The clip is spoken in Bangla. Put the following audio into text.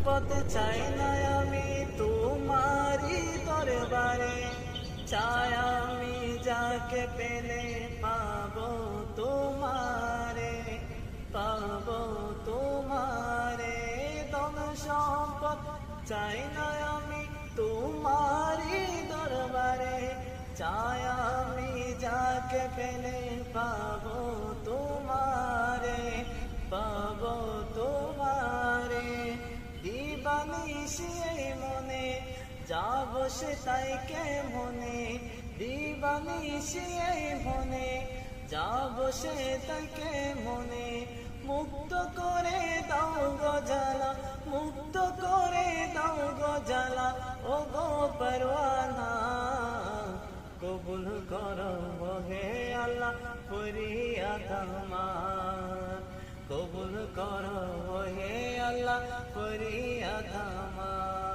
সম্পদ চাই না আমি তোমারি দরবারে, চাই আমি যাকে পেলে পাবো তোমারে, পাবো তোমারে। ধন সম্পদ চাই না আমি তোমারি দরবারে, চাই আমি যাকে পেলে পাবো তোমারে, পাবো তোমারে। দিবানিশি এই মনে যাব সে তাই কে মনে, দিবানিশি এই মনে যাব সে তাই কে মনে। মুক্ত করে দাও গো জ্বালা, মুক্ত করে দাও গো জ্বালা, ও গো পরওয়ানা। কবুল করো হে আল্লাহ ফরিয়াদ আমার, কবুল করো হে আল্লাহ ফরিয়াদ আমার।